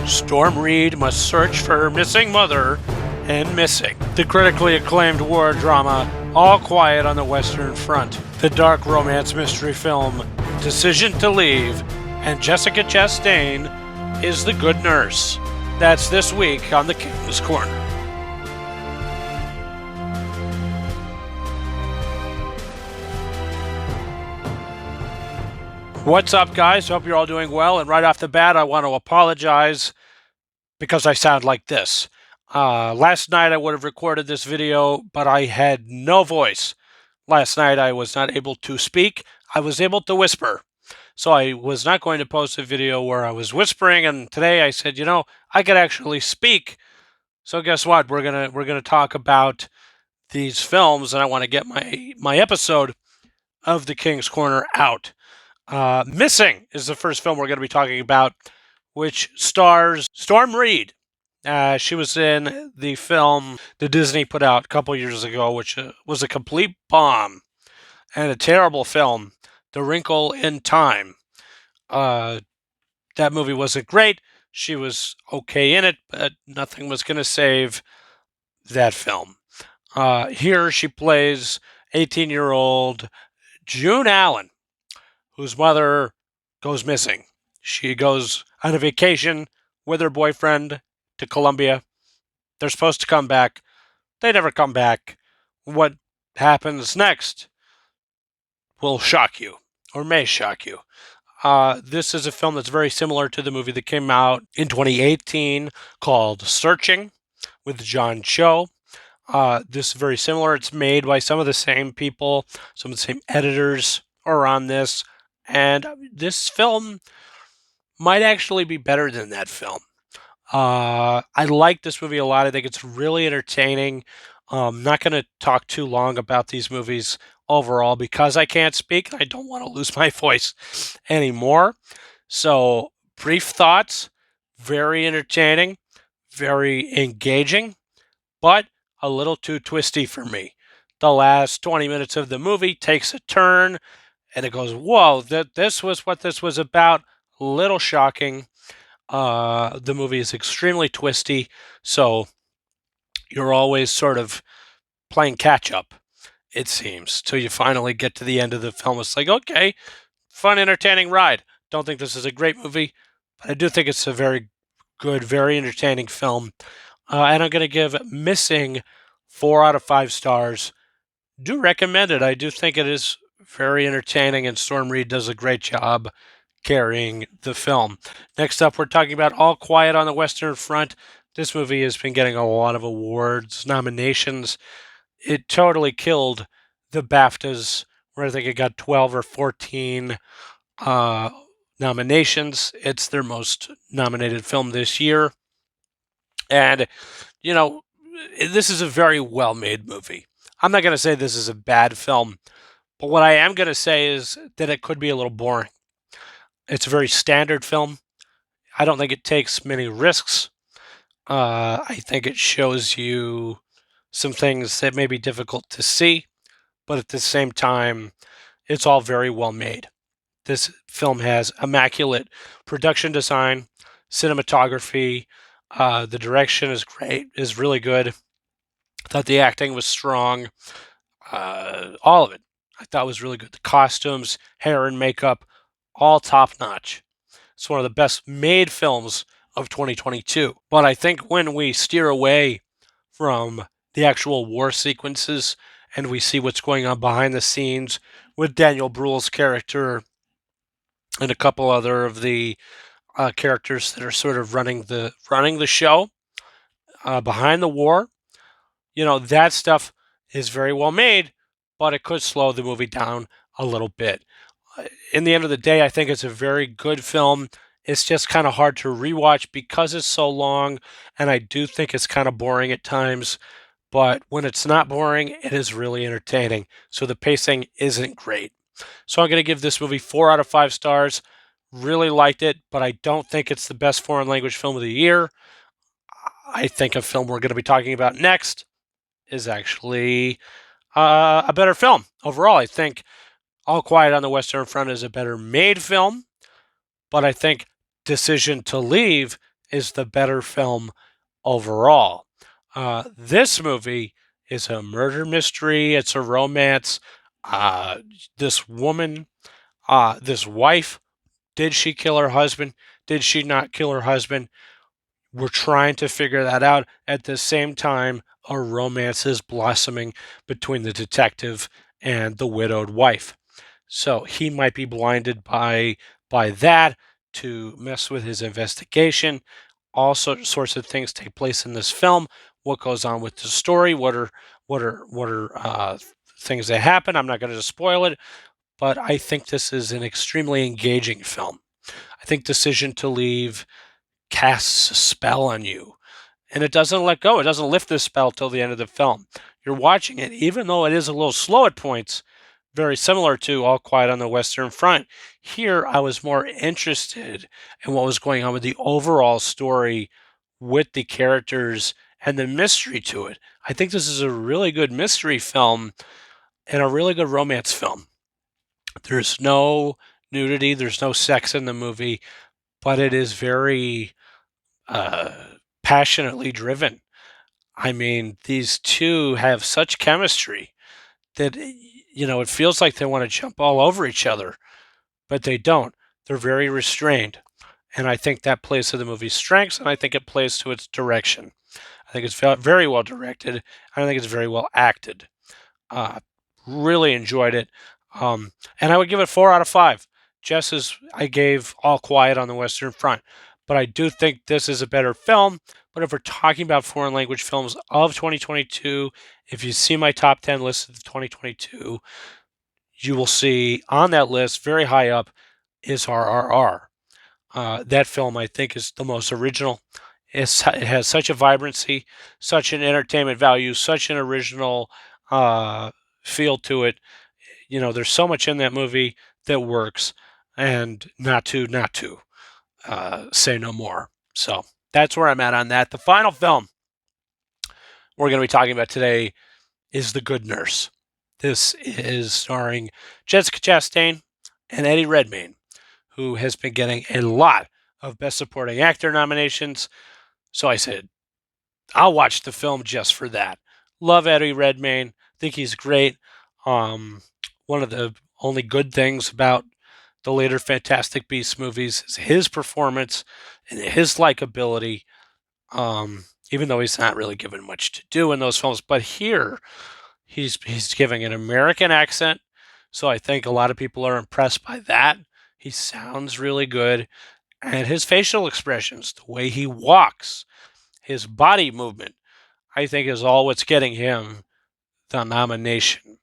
Storm Reed must search for her missing mother and missing. The critically acclaimed war drama All Quiet on the Western Front. The dark romance mystery film Decision to Leave, and Jessica Chastain is the good nurse. That's this week on the King's Corner. What's up, guys? Hope you're all doing well. And right off the bat, I want to apologize because I sound like this. Last night I would have recorded this video, but I had no voice. Last night I was not able to speak. I was able to whisper. So I was not going to post a video where I was whispering, and today I said, I could actually speak. So guess what? We're gonna talk about these films, and I want to get my episode of the King's Corner out. Missing is the first film we're going to be talking about, which stars Storm Reed. She was in the film that Disney put out a couple years ago, which was a complete bomb and a terrible film, The Wrinkle in Time. That movie wasn't great. She was okay in it, but nothing was going to save that film. Here she plays 18-year-old June Allen, whose mother goes missing. She goes on a vacation with her boyfriend to Colombia. They're supposed to come back. They never come back. What happens next will shock you, or may shock you. This is a film that's very similar to the movie that came out in 2018 called Searching with John Cho. This is very similar. It's made by some of the same people, some of the same editors are on this. And this film might actually be better than that film. I like this movie a lot. I think it's really entertaining. I'm not going to talk too long about these movies overall because I can't speak. I don't want to lose my voice anymore. So, brief thoughts. Very entertaining. Very engaging. But a little too twisty for me. The last 20 minutes of the movie takes a turn. And it goes, whoa, this was what this was about. Little shocking. The movie is extremely twisty, so you're always sort of playing catch up, it seems, till you finally get to the end of the film. It's like, okay, fun, entertaining ride. Don't think this is a great movie, but I do think it's a very good, very entertaining film. And I'm going to give Missing 4 out of 5 stars. Do recommend it. I do think it is very entertaining, and Storm Reed does a great job carrying the film. Next up, we're talking about All Quiet on the Western Front. This movie has been getting a lot of awards, nominations. It totally killed the BAFTAs, where I think it got 12 or 14 nominations. It's their most nominated film this year. And, this is a very well-made movie. I'm not going to say this is a bad film, but what I am going to say is that it could be a little boring. It's a very standard film. I don't think it takes many risks. I think it shows you some things that may be difficult to see, but at the same time, it's all very well made. This film has immaculate production design, cinematography. The direction is great, is really good. I thought the acting was strong. All of it I thought was really good. The costumes, hair and makeup, all top notch. It's one of the best made films of 2022. But I think when we steer away from the actual war sequences and we see what's going on behind the scenes with Daniel Bruhl's character and a couple other of the characters that are sort of running the show behind the war, that stuff is very well made, but it could slow the movie down a little bit. In the end of the day, I think it's a very good film. It's just kind of hard to rewatch because it's so long, and I do think it's kind of boring at times. But when it's not boring, it is really entertaining. So the pacing isn't great. So I'm going to give this movie 4 out of 5 stars. Really liked it, but I don't think it's the best foreign language film of the year. I think a film we're going to be talking about next is actually a better film. Overall, I think All Quiet on the Western Front is a better made film, but I think Decision to Leave is the better film overall. This movie is a murder mystery. It's a romance. Uh, this woman, this wife, did she kill her husband? Did she not kill her husband? We're trying to figure that out. At the same time, a romance is blossoming between the detective and the widowed wife. So he might be blinded by that to mess with his investigation. All sorts of things take place in this film. What goes on with the story? What are things that happen? I'm not going to spoil it, but I think this is an extremely engaging film. I think Decision to Leave casts a spell on you, and it doesn't let go. It doesn't lift the spell till the end of the film. You're watching it, even though it is a little slow at points, very similar to All Quiet on the Western Front. Here, I was more interested in what was going on with the overall story, with the characters, and the mystery to it. I think this is a really good mystery film and a really good romance film. There's no nudity, there's no sex in the movie, but it is very uh, passionately driven. I mean, these two have such chemistry that it feels like they want to jump all over each other, but they don't. They're very restrained, and I think that plays to the movie's strengths, and I think it plays to its direction. I think it's very well directed. I think it's very well acted. Uh, really enjoyed it, and I would give it 4 out of 5. Just as I gave All Quiet on the Western Front, but I do think this is a better film. But if we're talking about foreign language films of 2022, if you see my top 10 list of 2022, you will see on that list, very high up, is RRR. That film, I think, is the most original. It has such a vibrancy, such an entertainment value, such an original feel to it. There's so much in that movie that works, and not to say no more. So that's where I'm at on that. The final film we're going to be talking about today is The Good Nurse. This is starring Jessica Chastain and Eddie Redmayne, who has been getting a lot of Best Supporting Actor nominations. So I said, I'll watch the film just for that. Love Eddie Redmayne. Think he's great. One of the only good things about the later Fantastic Beasts movies is his performance and his likability. Even though he's not really given much to do in those films, but here he's giving an American accent, so I think a lot of people are impressed by that. He sounds really good, and his facial expressions, the way he walks, his body movement, I think is all what's getting him the nomination.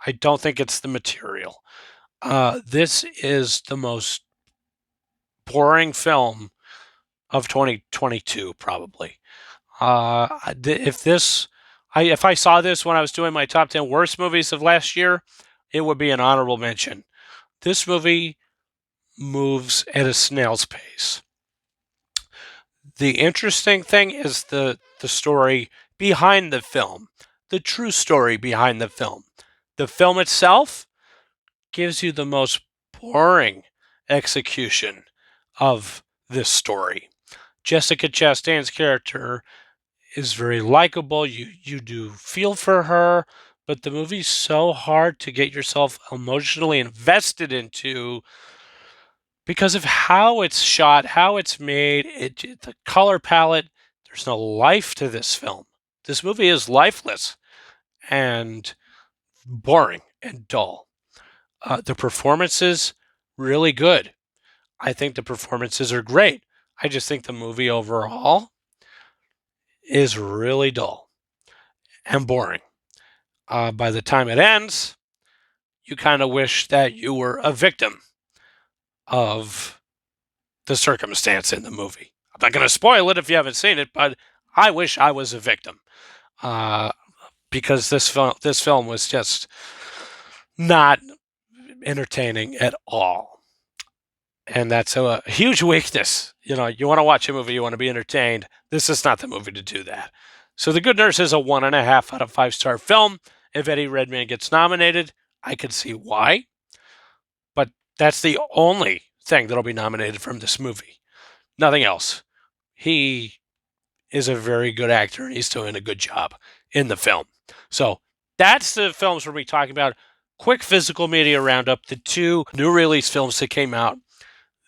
I don't think it's the material. This is the most boring film of 2022, probably. If I saw this when I was doing my top 10 worst movies of last year, it would be an honorable mention. This movie moves at a snail's pace. The interesting thing is the story behind the film, the true story behind the film. The film itself gives you the most boring execution of this story. Jessica Chastain's character is very likable. You do feel for her, but the movie's so hard to get yourself emotionally invested into because of how it's shot, how it's made, the color palette. There's no life to this film. This movie is lifeless and boring and dull. The performances, really good. I think the performances are great. I just think the movie overall is really dull and boring. By the time it ends, you kind of wish that you were a victim of the circumstance in the movie. I'm not going to spoil it if you haven't seen it, but I wish I was a victim because this film was just not entertaining at all. And that's a huge weakness. You want to watch a movie, you want to be entertained. This is not the movie to do that. So The Good Nurse is a 1.5 out of 5-star film. If Eddie Redmayne gets nominated, I could see why. But that's the only thing that'll be nominated from this movie. Nothing else. he is a very good actor and he's doing a good job in the film. So that's the films we'll be talking about. Quick physical media roundup, the two new release films that came out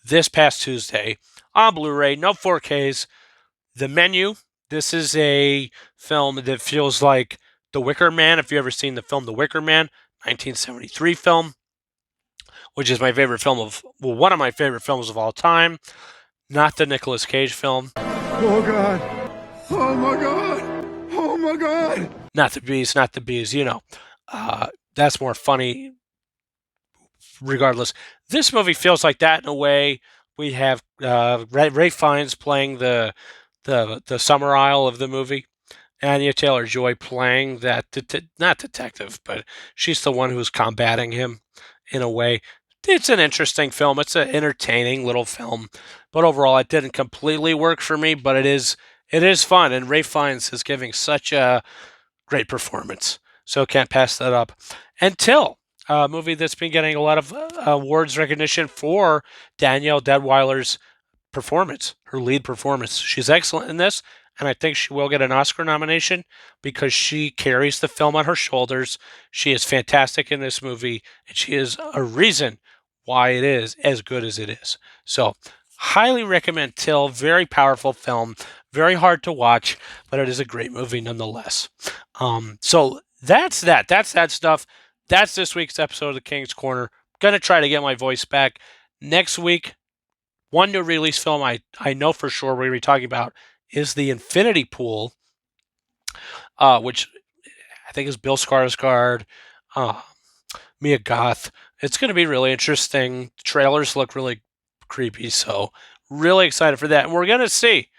this past Tuesday on Blu-ray, no 4Ks. The Menu, this is a film that feels like The Wicker Man. If you've ever seen the film The Wicker Man, 1973 film, which is my favorite film one of my favorite films of all time. Not the Nicolas Cage film. Oh, God. Oh, my God. Oh, my God. Not the Bees, you know. That's more funny regardless. This movie feels like that in a way. We have Ray Fiennes playing the Summer Isle of the movie. Anya Taylor-Joy playing that, not detective, but she's the one who's combating him in a way. It's an interesting film. It's an entertaining little film, but overall, it didn't completely work for me. But it is fun, and Ray Fiennes is giving such a great performance, so can't pass that up. Until a movie that's been getting a lot of awards recognition for Danielle Deadweiler's performance, her lead performance. She's excellent in this, and I think she will get an Oscar nomination because she carries the film on her shoulders. She is fantastic in this movie, and she is a reason why it is as good as it is. So, highly recommend Till. Very powerful film, very hard to watch, but it is a great movie nonetheless. So that's that. That's that stuff. That's this week's episode of the King's Corner. Gonna try to get my voice back next week. One new release film I know for sure we're going to be talking about is The Infinity Pool, which I think is Bill Skarsgård, Mia Goth. It's going to be really interesting. The trailers look really creepy, so really excited for that. And we're going to see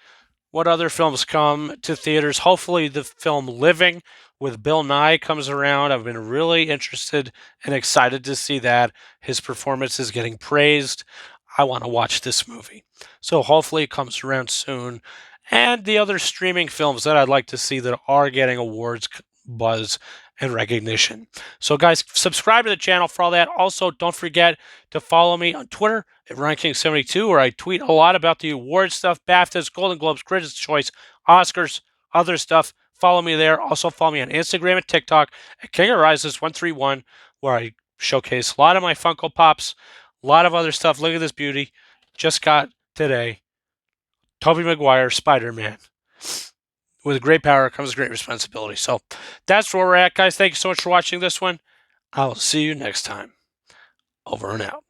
what other films come to theaters. Hopefully the film Living with Bill Nye comes around. I've been really interested and excited to see that. His performance is getting praised. I want to watch this movie. So hopefully it comes around soon. And the other streaming films that I'd like to see that are getting awards buzz and recognition. So guys, subscribe to the channel for all that. Also, don't forget to follow me on Twitter at RyanKing72, where I tweet a lot about the award stuff, BAFTAs, Golden Globes, Critics' Choice, Oscars, other stuff. Follow me there. Also follow me on Instagram and TikTok at KingArises131, where I showcase a lot of my Funko Pops, a lot of other stuff. Look at this beauty. Just got today. Tobey Maguire, Spider-Man. With great power comes great responsibility. So that's where we're at, guys. Thank you so much for watching this one. I will see you next time. Over and out.